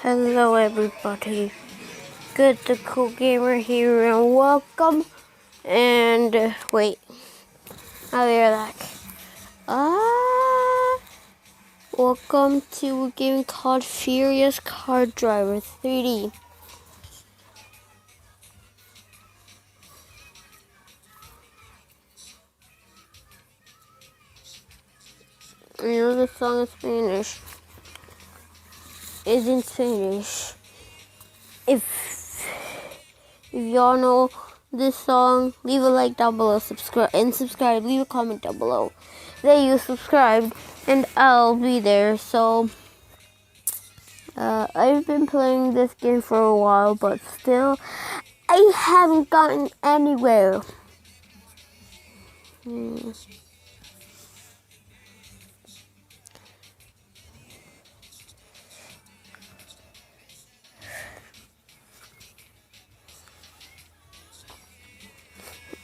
Hello everybody, Good the Cool Gamer here and welcome, and wait, I'll be right back. Welcome to a game called Furious Car Driver 3D. I know the song is Spanish, is in Spanish. If y'all know this song, leave a like down below, subscribe, leave a comment down below that you subscribed, and I'll be there. So I've been playing this game for a while, but still I haven't gotten anywhere.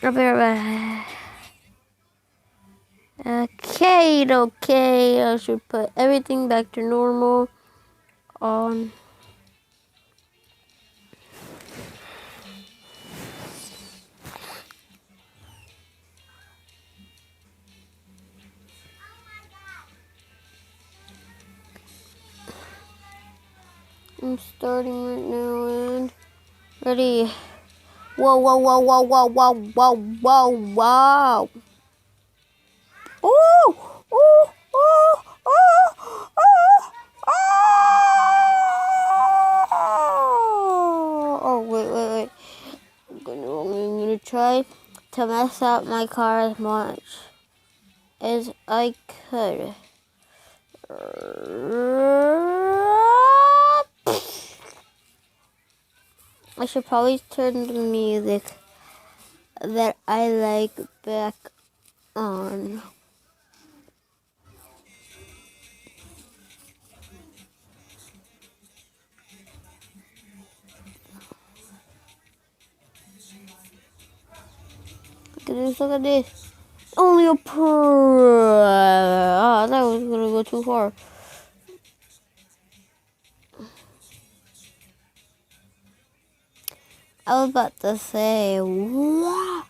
I'll be right back. Okay, I should put everything back to normal on. I'm starting right now and ready. Whoa, whoa, whoa, whoa, whoa, whoa, whoa, whoa, whoa. Ooh, ooh, ooh, ooh, ooh, oh, wait. I'm gonna try to mess up my car as much as I could. I should probably turn the music that I like back on. Look at this. Only a I thought I was gonna go too far. I was about to say, whoa,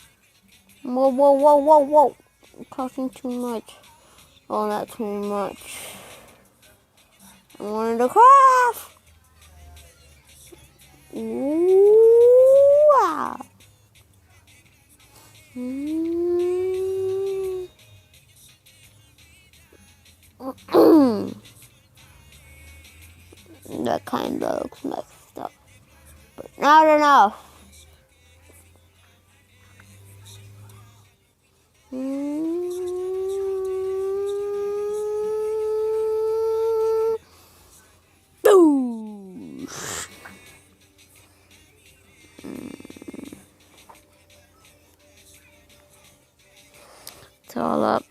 whoa. I'm talking too much. Oh, not too much. I wanted to craft. Wow. That kind of looks messed up, but not enough. Boosh. It's all up.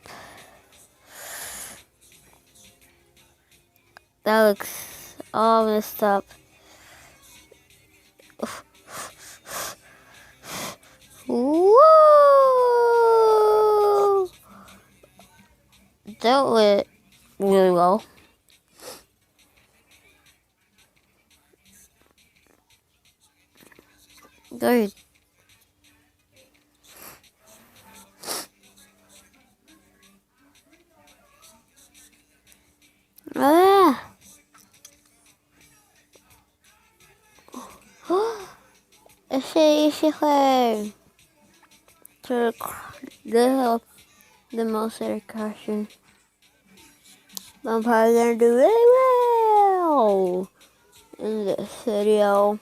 That looks all messed up. Woo! That went really well. Good. Ese fue the most recursion. I'm probably gonna do really well in this video.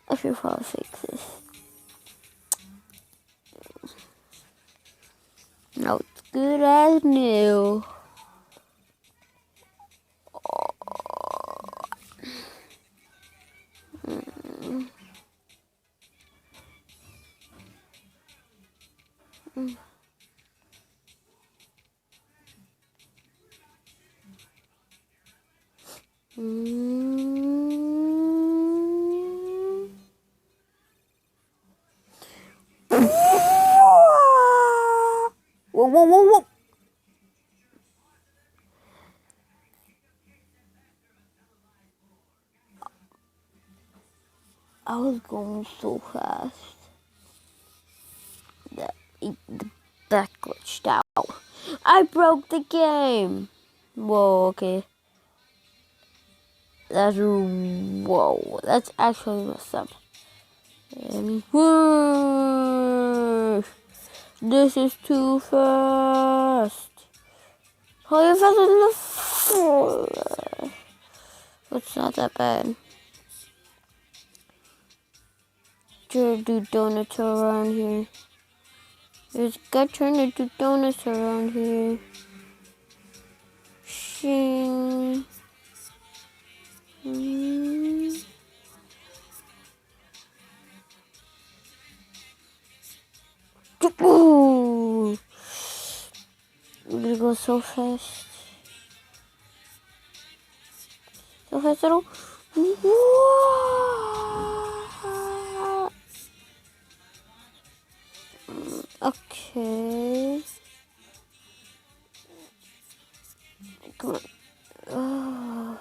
I should probably fix this. No, it's good as new. whoa. I was going so fast that that glitched out. I broke the game. Whoa, okay. Whoa, that's actually messed up. And whoosh, this is too fast. How you faster than the It's not that bad. Sure, do donuts around here. There's got trying to do donuts around here. Shing. Ooh. I'm gonna go so fast. So fast, little. Okay. Come on. Oh.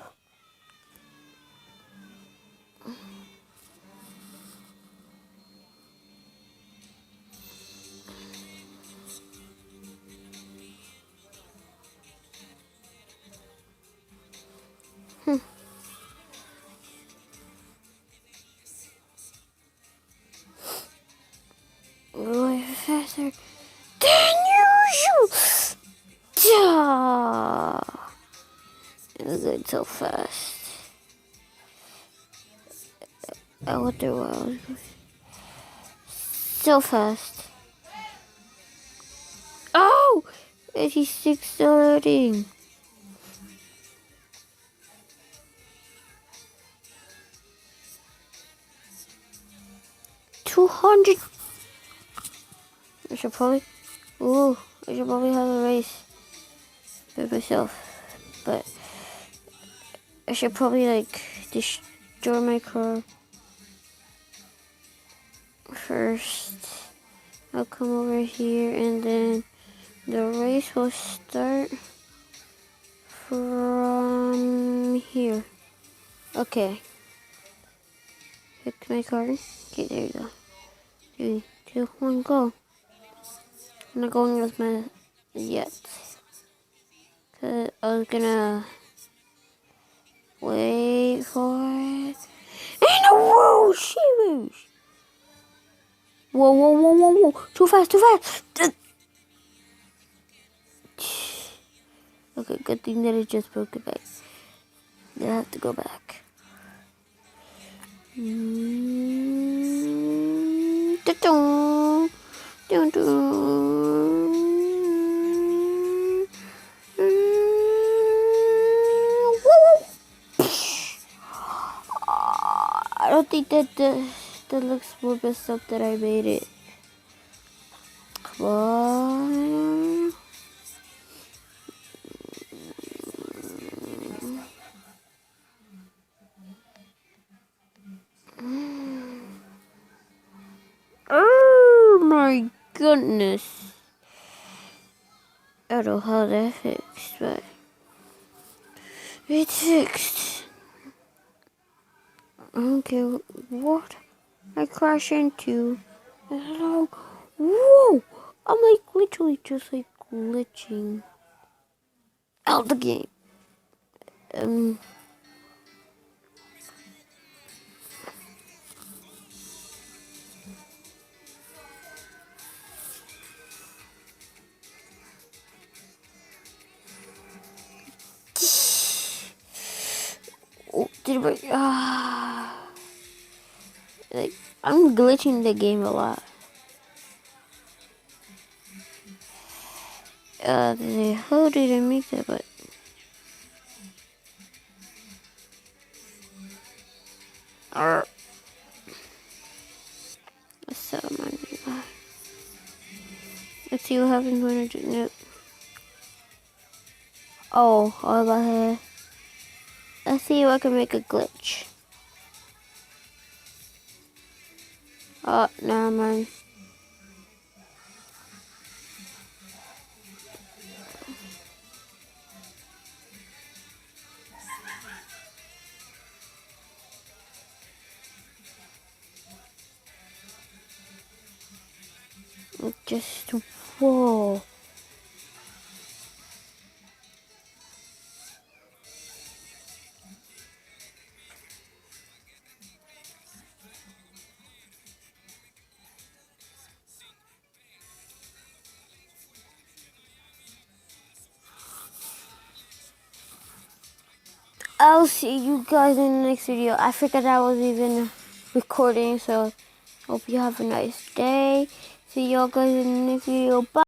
Going faster than usual. Yeah. It's going so fast. I wonder why I was going so fast. Oh! 86 starting. 200. I should probably have a race by myself. But I should probably like destroy my car first. I'll come over here and then the race will start from here. Okay. Pick my car. Okay, there you go. 3, 2, 1, go. I'm not going with my yet. Cause I was gonna wait for it. And a whoosh! Whoa. Too fast. Okay, good thing that it just broke it back. Then I have to go back. I don't think that looks more messed up that I made it. Come on. Oh my goodness. I don't know how that fixed, but it's fixed. I don't care what I crash into. Hello. Whoa! I'm like literally just like glitching out the game. Oh, like I'm glitching the game a lot. How did I make that? But let's see what happens when I do no. Oh, all about here. Let's see if I can make a glitch. Oh, never mind. Just, whoa. I'll see you guys in the next video. I forgot I was even recording, so hope you have a nice day. See y'all guys in the next video. Bye.